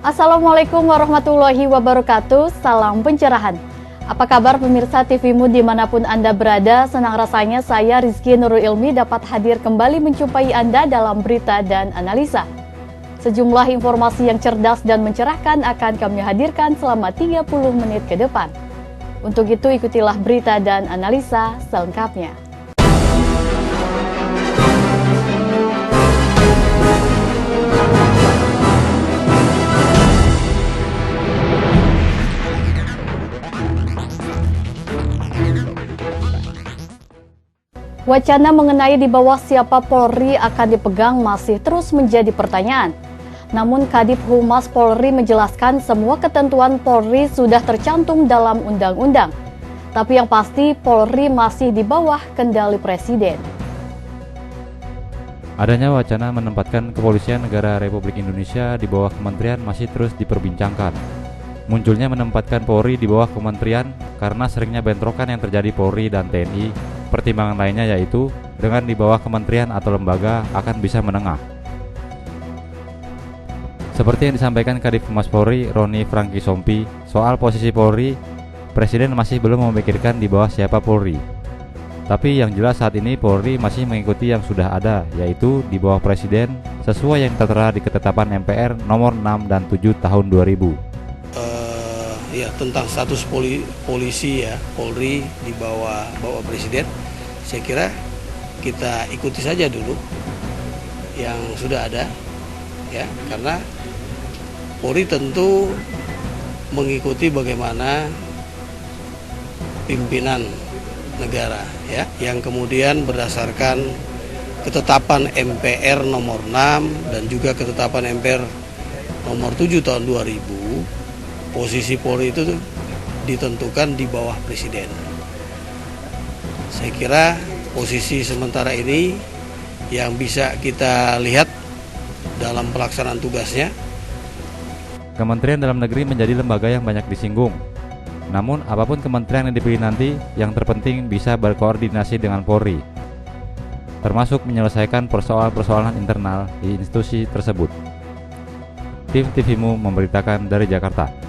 Assalamualaikum warahmatullahi wabarakatuh, salam pencerahan. Apa kabar pemirsa TVMu dimanapun Anda berada? Senang rasanya saya Rizky Nurul Ilmi dapat hadir kembali menjumpai Anda dalam berita dan analisa. Sejumlah informasi yang cerdas dan mencerahkan akan kami hadirkan selama 30 menit ke depan. Untuk itu ikutilah berita dan analisa selengkapnya. Wacana mengenai di bawah siapa Polri akan dipegang masih terus menjadi pertanyaan. Namun Kadif Humas Polri menjelaskan semua ketentuan Polri sudah tercantum dalam undang-undang. Tapi yang pasti Polri masih di bawah kendali Presiden. Adanya wacana menempatkan Kepolisian Negara Republik Indonesia di bawah kementerian masih terus diperbincangkan. Munculnya menempatkan Polri di bawah kementerian karena seringnya bentrokan yang terjadi Polri dan TNI. Pertimbangan lainnya yaitu dengan di bawah kementerian atau lembaga akan bisa menengah. Seperti yang disampaikan Kadif Humas Polri Roni Franky Sompi, soal posisi Polri, Presiden masih belum memikirkan di bawah siapa Polri. Tapi yang jelas saat ini Polri masih mengikuti yang sudah ada, yaitu di bawah Presiden sesuai yang tertera di Ketetapan MPR nomor 6 dan 7 tahun 2000. Tentang status polisi ya, Polri di bawah Presiden, saya kira kita ikuti saja dulu yang sudah ada ya, karena Polri tentu mengikuti bagaimana pimpinan negara ya, yang kemudian berdasarkan ketetapan MPR nomor 6 dan juga ketetapan MPR nomor 7 tahun 2000, posisi Polri itu ditentukan di bawah Presiden. Saya kira posisi sementara ini yang bisa kita lihat dalam pelaksanaan tugasnya. Kementerian Dalam Negeri menjadi lembaga yang banyak disinggung. Namun apapun kementerian yang dipilih nanti, yang terpenting bisa berkoordinasi dengan Polri, termasuk menyelesaikan persoalan-persoalan internal di institusi tersebut. Tim TVMu memberitakan dari Jakarta.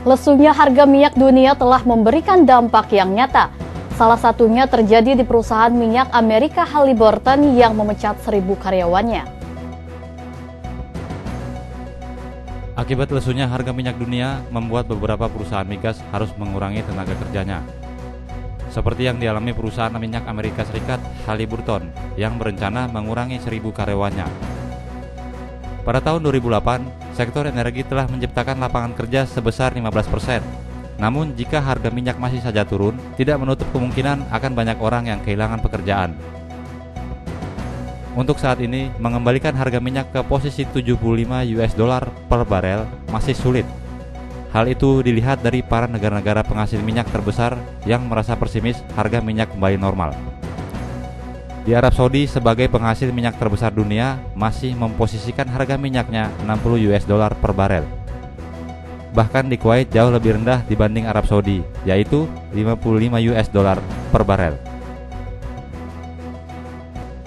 Lesunya harga minyak dunia telah memberikan dampak yang nyata. Salah satunya terjadi di perusahaan minyak Amerika Halliburton yang memecat 1.000 karyawannya. Akibat lesunya harga minyak dunia membuat beberapa perusahaan migas harus mengurangi tenaga kerjanya. Seperti yang dialami perusahaan minyak Amerika Serikat Halliburton yang berencana mengurangi 1.000 karyawannya. Pada tahun 2008, sektor energi telah menciptakan lapangan kerja sebesar 15%. Namun jika harga minyak masih saja turun, tidak menutup kemungkinan akan banyak orang yang kehilangan pekerjaan. Untuk saat ini, mengembalikan harga minyak ke posisi $75 per barel masih sulit. Hal itu dilihat dari para negara-negara penghasil minyak terbesar yang merasa pesimis harga minyak kembali normal. Di Arab Saudi sebagai penghasil minyak terbesar dunia masih memposisikan harga minyaknya $60 per barel. Bahkan di Kuwait jauh lebih rendah dibanding Arab Saudi, yaitu $55 per barel.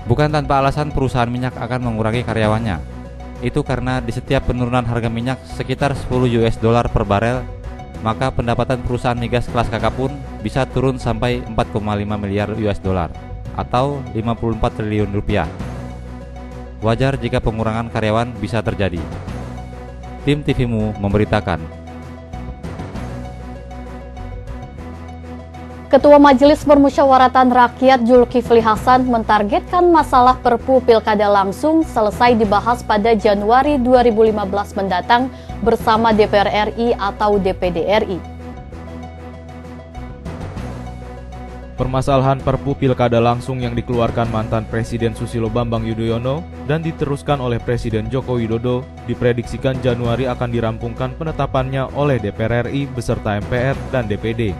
Bukan tanpa alasan perusahaan minyak akan mengurangi karyawannya. Itu karena di setiap penurunan harga minyak sekitar $10 per barel, maka pendapatan perusahaan migas kelas kakap pun bisa turun sampai $4,5 miliar atau 54 triliun rupiah. Wajar jika pengurangan karyawan bisa terjadi. Tim TVMu memberitakan. Ketua Majelis Permusyawaratan Rakyat Zulkifli Hasan mentargetkan masalah Perpu Pilkada langsung selesai dibahas pada Januari 2015 mendatang bersama DPR RI atau DPD RI. Permasalahan Perpu Pilkada langsung yang dikeluarkan mantan Presiden Susilo Bambang Yudhoyono dan diteruskan oleh Presiden Joko Widodo diprediksikan Januari akan dirampungkan penetapannya oleh DPR RI beserta MPR dan DPD.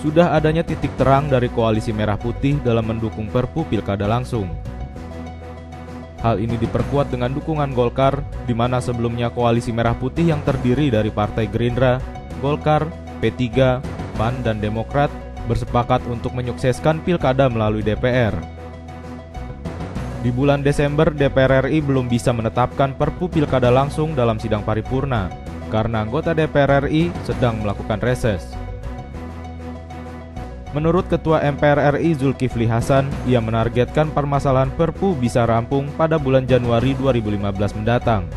Sudah adanya titik terang dari Koalisi Merah Putih dalam mendukung Perpu Pilkada langsung. Hal ini diperkuat dengan dukungan Golkar, di mana sebelumnya Koalisi Merah Putih yang terdiri dari Partai Gerindra, Golkar, P3, PAN, dan Demokrat bersepakat untuk menyukseskan pilkada melalui DPR. Di bulan Desember, DPR RI belum bisa menetapkan Perpu Pilkada langsung dalam sidang paripurna karena anggota DPR RI sedang melakukan reses. Menurut Ketua MPR RI Zulkifli Hasan, ia menargetkan permasalahan Perpu bisa rampung pada bulan Januari 2015 mendatang.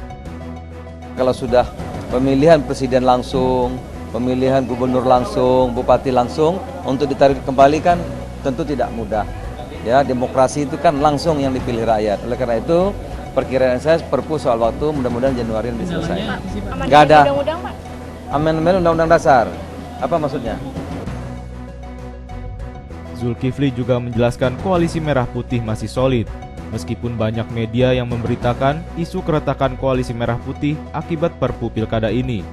Kalau sudah pemilihan presiden langsung, pemilihan gubernur langsung, bupati langsung, untuk ditarik kembali kan tentu tidak mudah. Ya, demokrasi itu kan langsung yang dipilih rakyat. Oleh karena itu, perkiraan saya Perpu soal waktu mudah-mudahan Januari nanti selesai. Nggak ada amandemen undang-undang dasar. Apa maksudnya? Zulkifli juga menjelaskan koalisi merah putih masih solid, meskipun banyak media yang memberitakan isu keretakan koalisi merah putih akibat Perpu Pilkada ini.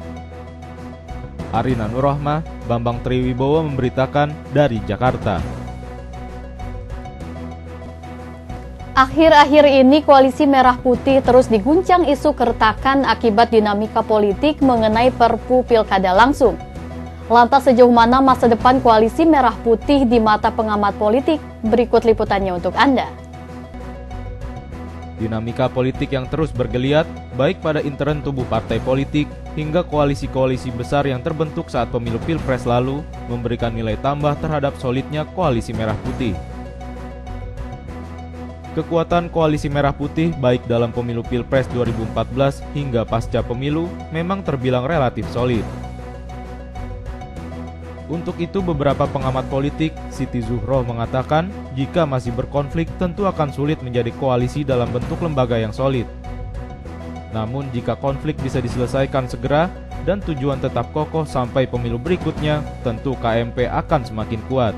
Arina Nurrohmah, Bambang Triwibowo memberitakan dari Jakarta. Akhir-akhir ini koalisi merah putih terus diguncang isu keretakan akibat dinamika politik mengenai Perpu Pilkada langsung. Lantas sejauh mana masa depan koalisi merah putih di mata pengamat politik? Berikut liputannya untuk Anda. Dinamika politik yang terus bergeliat, baik pada intern tubuh partai politik hingga koalisi-koalisi besar yang terbentuk saat pemilu Pilpres lalu, memberikan nilai tambah terhadap solidnya koalisi merah putih. Kekuatan koalisi merah putih baik dalam pemilu Pilpres 2014 hingga pasca pemilu memang terbilang relatif solid. Untuk itu beberapa pengamat politik, Siti Zuhroh mengatakan jika masih berkonflik tentu akan sulit menjadi koalisi dalam bentuk lembaga yang solid. Namun jika konflik bisa diselesaikan segera dan tujuan tetap kokoh sampai pemilu berikutnya, tentu KMP akan semakin kuat.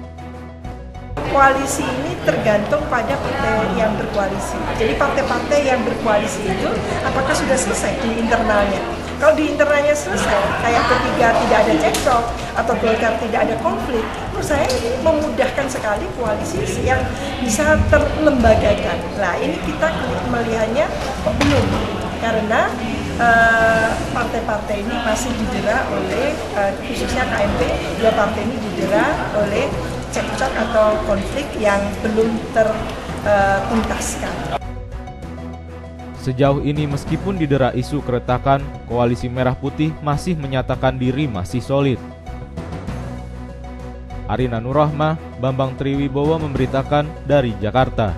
Koalisi ini tergantung pada partai yang berkoalisi. Jadi partai-partai yang berkoalisi itu apakah sudah selesai di internalnya? Kalau di internalnya selesai, kayak P3 tidak ada cekcok atau Golkar tidak ada konflik, menurut saya ini memudahkan sekali koalisi yang bisa terlembagakan. Nah ini kita melihatnya belum, karena partai-partai ini masih didera oleh, khususnya KMP, dua partai ini didera oleh cekcok atau konflik yang belum tertuntaskan. Sejauh ini meskipun didera isu keretakan, koalisi merah putih masih menyatakan diri masih solid. Arina Nurrohmah, Bambang Triwibowo memberitakan dari Jakarta.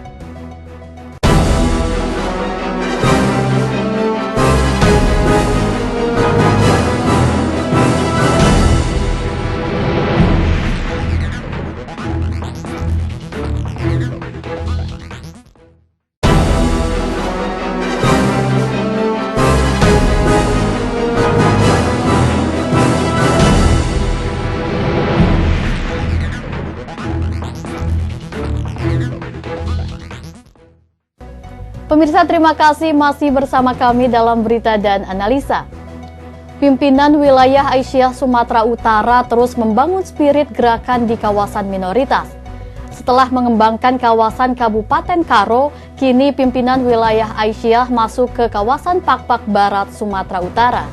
Pemirsa, terima kasih masih bersama kami dalam berita dan analisa. Pimpinan wilayah Aisyah Sumatera Utara terus membangun spirit gerakan di kawasan minoritas. Setelah mengembangkan kawasan Kabupaten Karo, kini pimpinan wilayah Aisyah masuk ke kawasan Pakpak Barat, Sumatera Utara.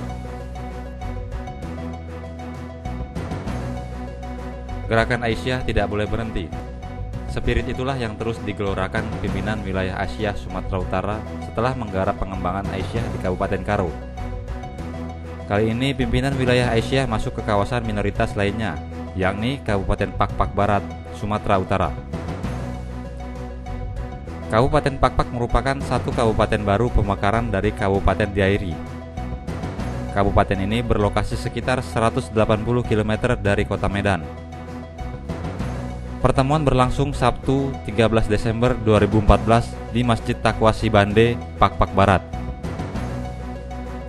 Gerakan Aisyah tidak boleh berhenti. Spirit itulah yang terus digelorakan pimpinan wilayah Aisyah Sumatera Utara setelah menggarap pengembangan Aisyah di Kabupaten Karo. Kali ini pimpinan wilayah Aisyah masuk ke kawasan minoritas lainnya, yakni Kabupaten Pakpak Barat, Sumatera Utara. Kabupaten Pakpak merupakan satu kabupaten baru pemekaran dari Kabupaten Dairi. Kabupaten ini berlokasi sekitar 180 km dari kota Medan. Pertemuan berlangsung Sabtu 13 Desember 2014 di Masjid Taqwa Sibande, Pakpak Barat.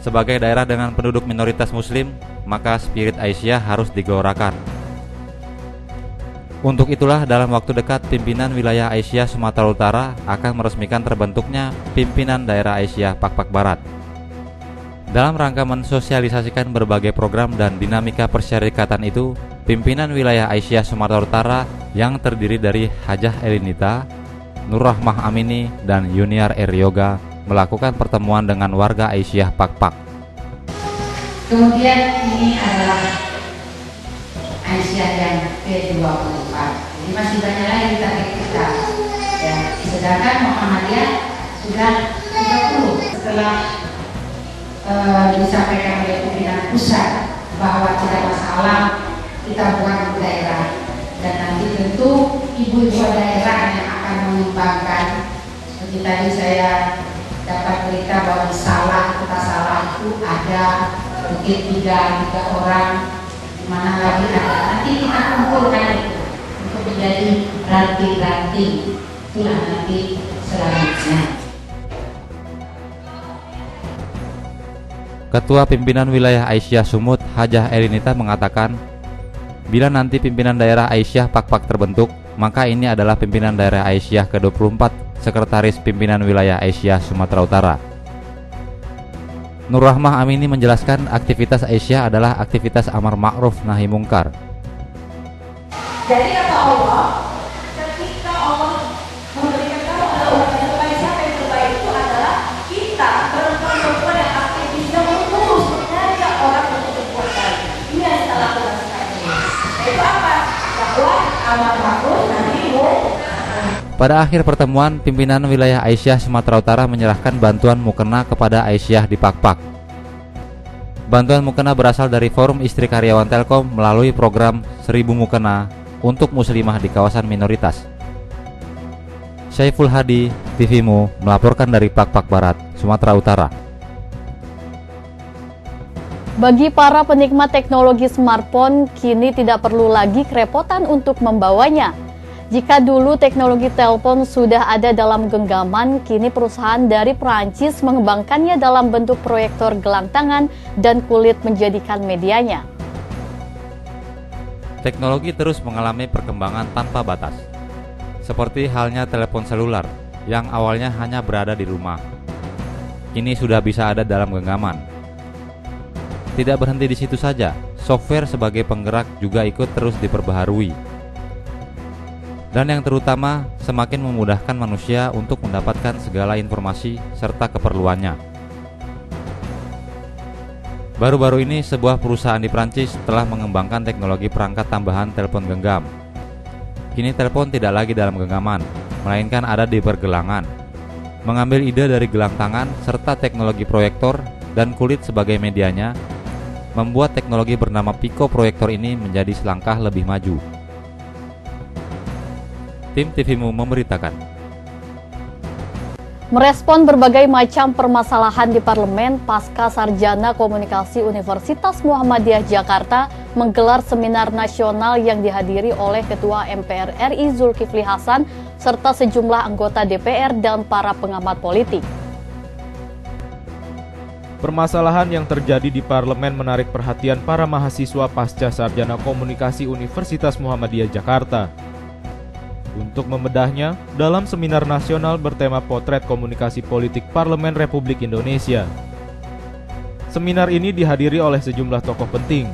Sebagai daerah dengan penduduk minoritas muslim, maka spirit Aisyah harus digelorakan. Untuk itulah dalam waktu dekat pimpinan wilayah Aisyah Sumatera Utara akan meresmikan terbentuknya pimpinan daerah Aisyah Pakpak Barat. Dalam rangka mensosialisasikan berbagai program dan dinamika persyarikatan itu, pimpinan wilayah Aisyah Sumatera Utara yang terdiri dari Hajah Elinita, Nurrohmah Amini, dan Yuniar Eryoga melakukan pertemuan dengan warga Aisyah Pakpak. Kemudian ini adalah Aisyah yang ke-24. Jadi masih banyak lagi target kita. Ya, sedangkan Muhammadiyah sudah 30. Setelah disampaikan oleh pimpinan pusat bahwa tidak masalah kita buat ibu daerah, dan nanti tentu ibu-ibu daerah yang akan mengembangkan. Seperti tadi saya dapat berita bahwa di Kota Salah itu ada mungkin tiga orang, di mana lagi ada. Nanti kita kumpulkan itu untuk menjadi ranting-ranting. Itulah nanti selanjutnya. Ketua Pimpinan Wilayah Aisyah Sumut, Hajah Erinita mengatakan, bila nanti pimpinan daerah Aisyah Pakpak terbentuk, maka ini adalah pimpinan daerah Aisyah ke-24, Sekretaris Pimpinan Wilayah Aisyah Sumatera Utara. Nur Rahmah Amini menjelaskan aktivitas Aisyah adalah aktivitas amar ma'ruf nahi mungkar. Jadi kata Allah, ketika Allah memberikan kamu adalah orang yang terbaik, siapa yang terbaik itu adalah kita, perempuan-perempuan yang aktif bisa mengurus, mengajak orang untuk berbuat baik. Ini yang kita lakukan sekarang ini. Itu apa? Dakwah amar ma'ruf nahi mungkar. Pada akhir pertemuan, pimpinan wilayah Aisyah Sumatera Utara menyerahkan bantuan mukena kepada Aisyah di Pakpak. Bantuan mukena berasal dari Forum Istri Karyawan Telkom melalui program 1000 mukena untuk muslimah di kawasan minoritas. Syaiful Hadi, TVMU, melaporkan dari Pakpak Barat, Sumatera Utara. Bagi para penikmat teknologi smartphone, kini tidak perlu lagi kerepotan untuk membawanya. Jika dulu teknologi telepon sudah ada dalam genggaman, kini perusahaan dari Perancis mengembangkannya dalam bentuk proyektor gelang tangan dan kulit menjadikan medianya. Teknologi terus mengalami perkembangan tanpa batas. Seperti halnya telepon seluler yang awalnya hanya berada di rumah. Kini sudah bisa ada dalam genggaman. Tidak berhenti di situ saja, software sebagai penggerak juga ikut terus diperbaharui. Dan yang terutama, semakin memudahkan manusia untuk mendapatkan segala informasi serta keperluannya. Baru-baru ini, sebuah perusahaan di Prancis telah mengembangkan teknologi perangkat tambahan telepon genggam. Kini telepon tidak lagi dalam genggaman, melainkan ada di pergelangan. Mengambil ide dari gelang tangan serta teknologi proyektor dan kulit sebagai medianya, membuat teknologi bernama Pico Proyektor ini menjadi selangkah lebih maju. Tim TVMU memberitakan. Merespon berbagai macam permasalahan di parlemen, Pasca Sarjana Komunikasi Universitas Muhammadiyah Jakarta menggelar seminar nasional yang dihadiri oleh Ketua MPR RI Zulkifli Hasan serta sejumlah anggota DPR dan para pengamat politik. Permasalahan yang terjadi di parlemen menarik perhatian para mahasiswa Pasca Sarjana Komunikasi Universitas Muhammadiyah Jakarta. Untuk membedahnya, dalam seminar nasional bertema Potret Komunikasi Politik Parlemen Republik Indonesia. Seminar ini dihadiri oleh sejumlah tokoh penting,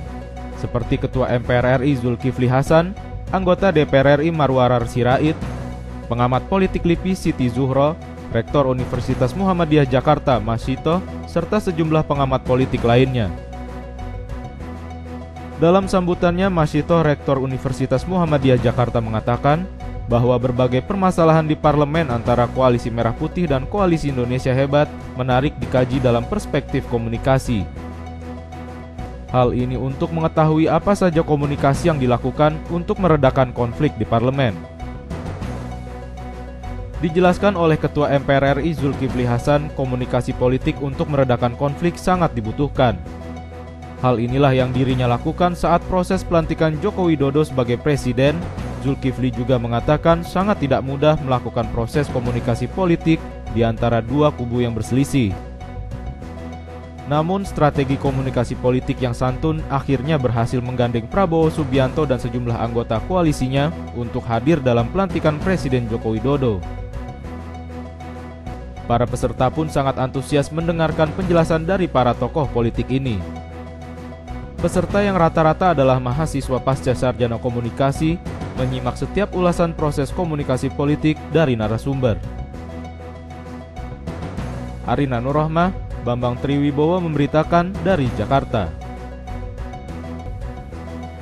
seperti Ketua MPR RI Zulkifli Hasan, anggota DPR RI Marwarar Sirait, pengamat politik LIPI Siti Zuhro, Rektor Universitas Muhammadiyah Jakarta Masyito, serta sejumlah pengamat politik lainnya. Dalam sambutannya, Masyito, Rektor Universitas Muhammadiyah Jakarta mengatakan bahwa berbagai permasalahan di parlemen antara Koalisi Merah Putih dan Koalisi Indonesia Hebat menarik dikaji dalam perspektif komunikasi. Hal ini untuk mengetahui apa saja komunikasi yang dilakukan untuk meredakan konflik di parlemen. Dijelaskan oleh Ketua MPR RI Zulkifli Hasan, komunikasi politik untuk meredakan konflik sangat dibutuhkan. Hal inilah yang dirinya lakukan saat proses pelantikan Joko Widodo sebagai presiden. Zulkifli juga mengatakan sangat tidak mudah melakukan proses komunikasi politik di antara dua kubu yang berselisih. Namun strategi komunikasi politik yang santun akhirnya berhasil menggandeng Prabowo Subianto dan sejumlah anggota koalisinya untuk hadir dalam pelantikan Presiden Joko Widodo. Para peserta pun sangat antusias mendengarkan penjelasan dari para tokoh politik ini. Peserta yang rata-rata adalah mahasiswa pasca sarjana komunikasi menyimak setiap ulasan proses komunikasi politik dari narasumber. Arina Nurrohmah, Bambang Triwibowo memberitakan dari Jakarta.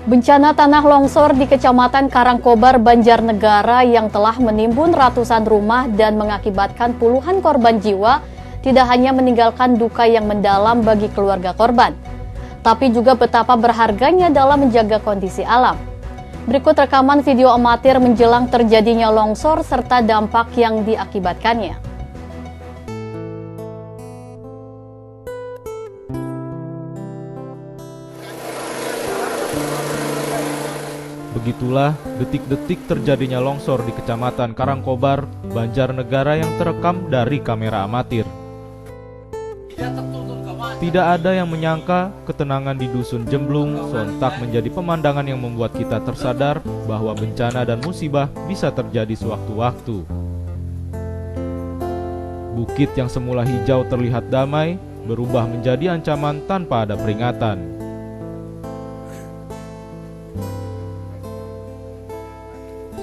Bencana tanah longsor di Kecamatan Karangkobar, Banjarnegara yang telah menimbun ratusan rumah dan mengakibatkan puluhan korban jiwa tidak hanya meninggalkan duka yang mendalam bagi keluarga korban, tapi juga betapa berharganya dalam menjaga kondisi alam. Berikut rekaman video amatir menjelang terjadinya longsor serta dampak yang diakibatkannya. Begitulah detik-detik terjadinya longsor di Kecamatan Karangkobar, Banjarnegara yang terekam dari kamera amatir. Tidak ada yang menyangka ketenangan di Dusun Jemblung sontak menjadi pemandangan yang membuat kita tersadar bahwa bencana dan musibah bisa terjadi sewaktu-waktu. Bukit yang semula hijau terlihat damai, berubah menjadi ancaman tanpa ada peringatan.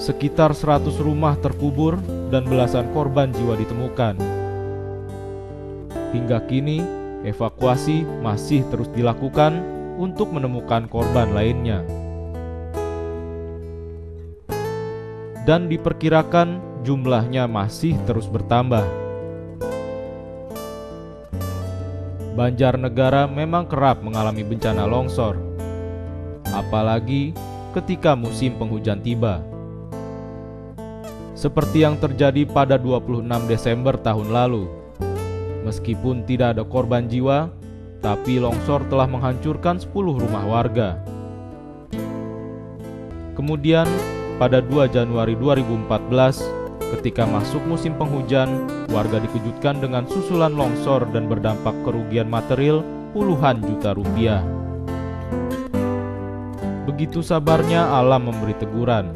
Sekitar 100 rumah terkubur dan belasan korban jiwa ditemukan. Hingga kini, evakuasi masih terus dilakukan untuk menemukan korban lainnya. Dan diperkirakan jumlahnya masih terus bertambah. Banjarnegara memang kerap mengalami bencana longsor, apalagi ketika musim penghujan tiba. Seperti yang terjadi pada 26 Desember tahun lalu. Meskipun tidak ada korban jiwa, tapi longsor telah menghancurkan 10 rumah warga. Kemudian, pada 2 Januari 2014, ketika masuk musim penghujan, warga dikejutkan dengan susulan longsor dan berdampak kerugian material puluhan juta rupiah. Begitu sabarnya alam memberi teguran.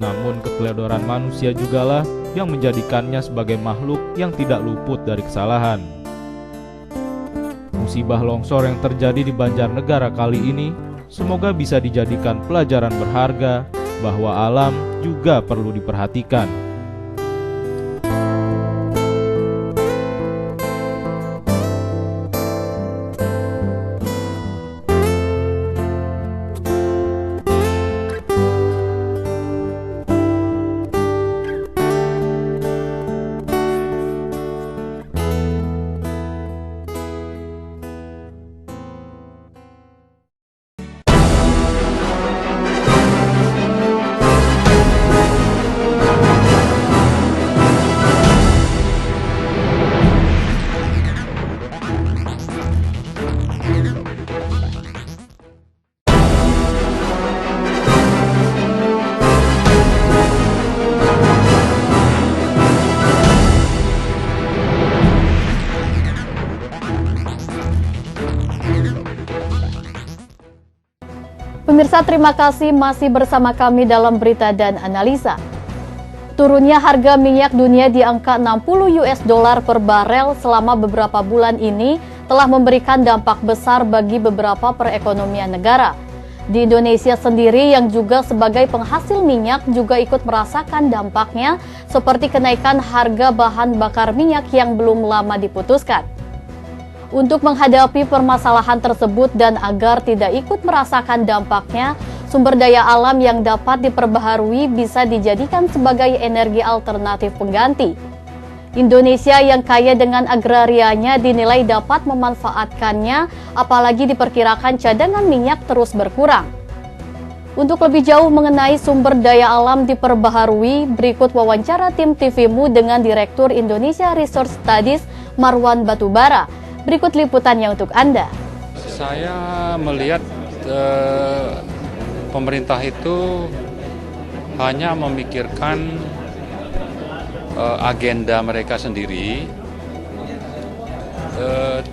Namun keteledoran manusia jugalah yang menjadikannya sebagai makhluk yang tidak luput dari kesalahan. Musibah longsor yang terjadi di Banjarnegara kali ini semoga bisa dijadikan pelajaran berharga bahwa alam juga perlu diperhatikan. Pemirsa, terima kasih masih bersama kami dalam berita dan analisa. Turunnya harga minyak dunia di angka 60 US dollar per barel selama beberapa bulan ini telah memberikan dampak besar bagi beberapa perekonomian negara. Di Indonesia sendiri yang juga sebagai penghasil minyak juga ikut merasakan dampaknya seperti kenaikan harga bahan bakar minyak yang belum lama diputuskan. Untuk menghadapi permasalahan tersebut dan agar tidak ikut merasakan dampaknya, sumber daya alam yang dapat diperbaharui bisa dijadikan sebagai energi alternatif pengganti. Indonesia yang kaya dengan agrarianya dinilai dapat memanfaatkannya, apalagi diperkirakan cadangan minyak terus berkurang. Untuk lebih jauh mengenai sumber daya alam diperbaharui, berikut wawancara tim TVMU dengan Direktur Indonesia Resource Studies Marwan Batubara. Berikut liputannya untuk Anda. Saya melihat pemerintah itu hanya memikirkan agenda mereka sendiri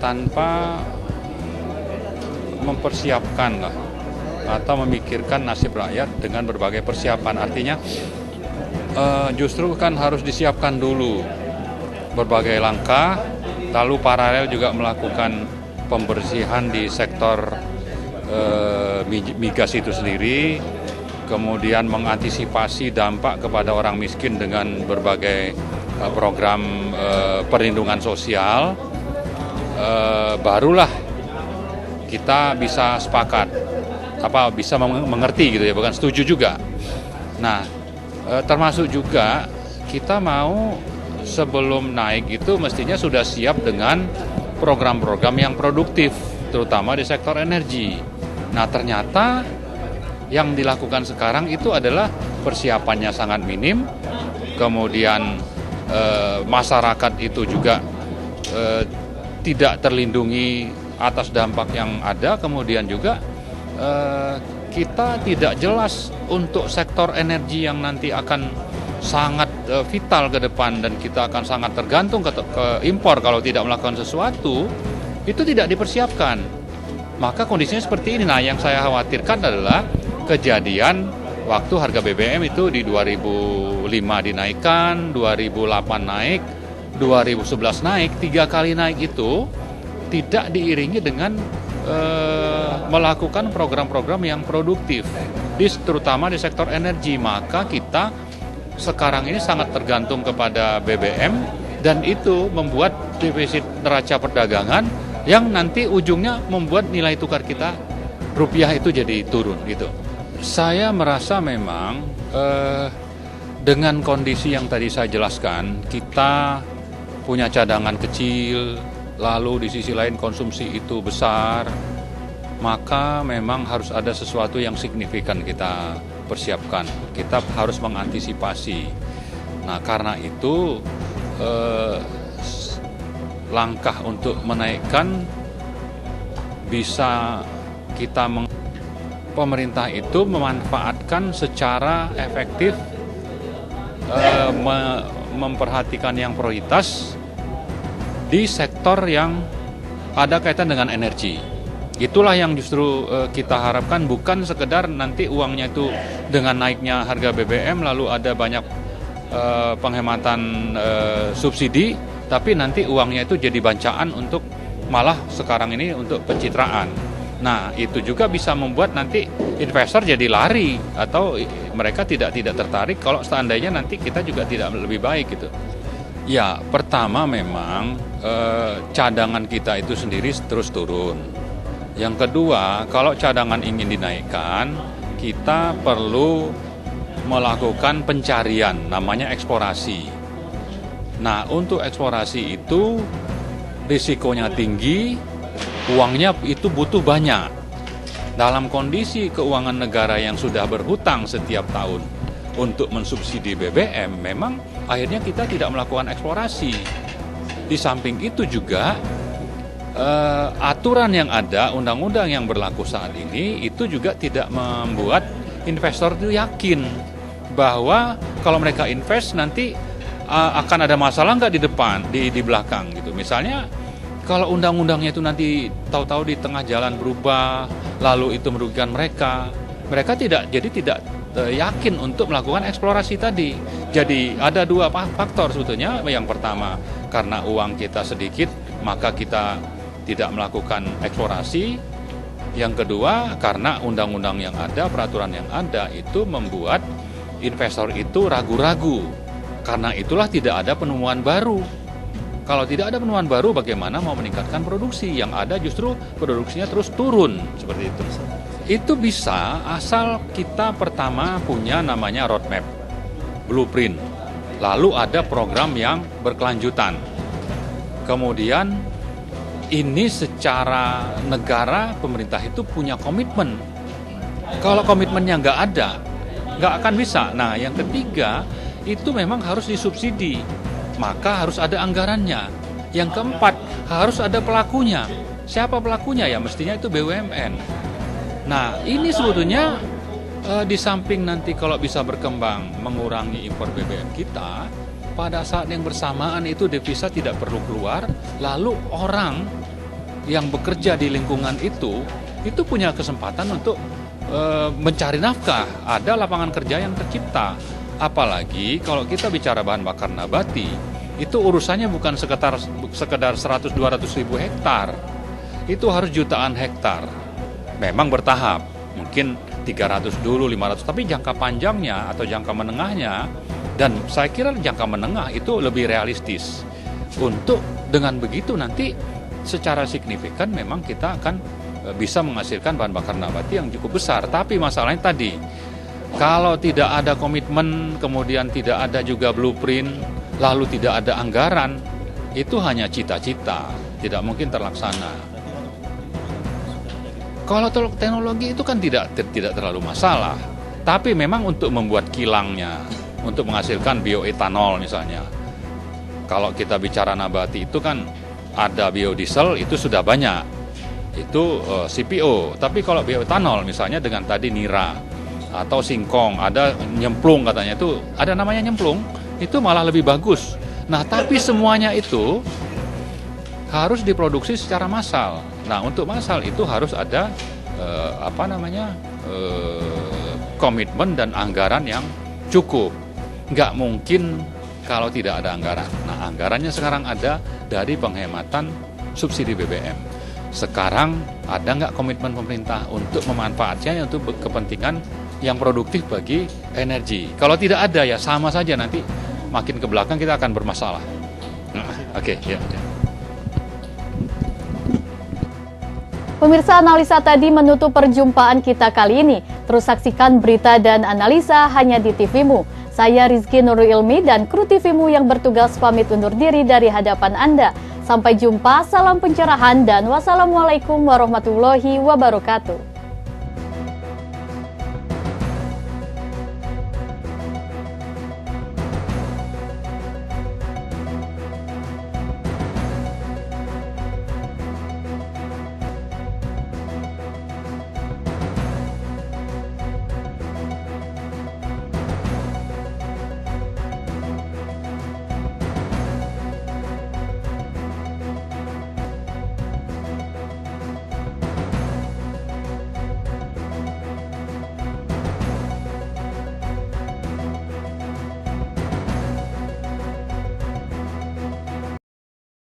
tanpa mempersiapkan atau memikirkan nasib rakyat dengan berbagai persiapan. Artinya justru kan harus disiapkan dulu berbagai langkah, lalu paralel juga melakukan pembersihan di sektor migas itu sendiri, kemudian mengantisipasi dampak kepada orang miskin dengan berbagai program perlindungan sosial, barulah kita bisa sepakat bisa mengerti gitu ya, bukan setuju juga. Nah, termasuk juga kita mau sebelum naik itu mestinya sudah siap dengan program-program yang produktif, terutama di sektor energi. Nah, ternyata yang dilakukan sekarang itu adalah persiapannya sangat minim, kemudian masyarakat itu juga tidak terlindungi atas dampak yang ada, kemudian juga kita tidak jelas untuk sektor energi yang nanti akan sangat vital ke depan dan kita akan sangat tergantung ke impor kalau tidak melakukan sesuatu, itu tidak dipersiapkan. Maka kondisinya seperti ini. Nah, yang saya khawatirkan adalah kejadian waktu harga BBM itu di 2005 dinaikkan, 2008 naik, 2011 naik, 3 kali naik itu tidak diiringi dengan melakukan program-program yang produktif, terutama di sektor energi. Maka kita sekarang ini sangat tergantung kepada BBM dan itu membuat defisit neraca perdagangan yang nanti ujungnya membuat nilai tukar kita rupiah itu jadi turun gitu. Saya merasa memang dengan kondisi yang tadi saya jelaskan, kita punya cadangan kecil, lalu di sisi lain konsumsi itu besar, maka memang harus ada sesuatu yang signifikan kita persiapkan. Kita harus mengantisipasi. Nah, karena itu langkah untuk menaikkan bisa kita pemerintah itu memanfaatkan secara efektif, memperhatikan yang prioritas di sektor yang ada kaitan dengan energi. Itulah yang justru kita harapkan, bukan sekedar nanti uangnya itu dengan naiknya harga BBM lalu ada banyak penghematan subsidi, tapi nanti uangnya itu jadi bancaan untuk malah sekarang ini untuk pencitraan. Nah, itu juga bisa membuat nanti investor jadi lari atau mereka tidak tertarik kalau seandainya nanti kita juga tidak lebih baik gitu. Ya, pertama memang cadangan kita itu sendiri terus turun. Yang kedua, kalau cadangan ingin dinaikkan, kita perlu melakukan pencarian, namanya eksplorasi. Nah, untuk eksplorasi itu risikonya tinggi, uangnya itu butuh banyak. Dalam kondisi keuangan negara yang sudah berhutang setiap tahun untuk mensubsidi BBM, memang akhirnya kita tidak melakukan eksplorasi. Di samping itu juga aturan yang ada, undang-undang yang berlaku saat ini itu juga tidak membuat investor itu yakin bahwa kalau mereka invest nanti akan ada masalah nggak di depan, di belakang gitu. Misalnya kalau undang-undangnya itu nanti tahu-tahu di tengah jalan berubah, lalu itu merugikan mereka tidak yakin untuk melakukan eksplorasi tadi. Jadi ada dua faktor sebetulnya. Yang pertama, karena uang kita sedikit, maka kita tidak melakukan eksplorasi. Yang kedua, karena undang-undang yang ada, peraturan yang ada itu membuat investor itu ragu-ragu. Karena itulah tidak ada penemuan baru. Kalau tidak ada penemuan baru, bagaimana mau meningkatkan produksi? Yang ada justru produksinya terus turun, seperti itu. Itu bisa asal kita pertama punya namanya roadmap, blueprint. Lalu ada program yang berkelanjutan. Kemudian ini secara negara, pemerintah itu punya komitmen. Kalau komitmennya nggak ada, nggak akan bisa. Nah, yang ketiga, itu memang harus disubsidi. Maka harus ada anggarannya. Yang keempat, harus ada pelakunya. Siapa pelakunya? Ya mestinya itu BUMN. Nah, ini sebetulnya di samping nanti kalau bisa berkembang mengurangi impor BBM kita, pada saat yang bersamaan itu devisa tidak perlu keluar, lalu orang yang bekerja di lingkungan itu punya kesempatan untuk mencari nafkah, ada lapangan kerja yang tercipta. Apalagi kalau kita bicara bahan bakar nabati, itu urusannya bukan sekedar 100-200 ribu hektar, itu harus jutaan hektar. Memang bertahap, mungkin 300 dulu, 500, tapi jangka panjangnya atau jangka menengahnya, dan saya kira jangka menengah itu lebih realistis. Untuk dengan begitu nanti secara signifikan memang kita akan bisa menghasilkan bahan bakar nabati yang cukup besar. Tapi masalahnya tadi, kalau tidak ada komitmen, kemudian tidak ada juga blueprint, lalu tidak ada anggaran, itu hanya cita-cita, tidak mungkin terlaksana. Kalau teknologi itu kan tidak terlalu masalah, tapi memang untuk membuat kilangnya, untuk menghasilkan bioetanol misalnya. Kalau kita bicara nabati itu kan ada biodiesel, itu sudah banyak. Itu CPO. Tapi kalau bioetanol misalnya dengan tadi nira atau singkong, ada nyemplung katanya, itu ada namanya nyemplung, itu malah lebih bagus. Nah, tapi semuanya itu harus diproduksi secara massal. Nah, untuk massal itu harus ada komitmen dan anggaran yang cukup. Nggak mungkin kalau tidak ada anggaran. Nah, anggarannya sekarang ada dari penghematan subsidi BBM. Sekarang ada nggak komitmen pemerintah untuk memanfaatkannya untuk kepentingan yang produktif bagi energi? Kalau tidak ada ya sama saja, nanti makin ke belakang kita akan bermasalah. Oke, ya. Pemirsa, analisa tadi menutup perjumpaan kita kali ini. Terus saksikan berita dan analisa hanya di TVMU. Saya Rizky Nurul Ilmi dan kru TVMU yang bertugas pamit undur diri dari hadapan Anda. Sampai jumpa, salam pencerahan dan wassalamualaikum warahmatullahi wabarakatuh.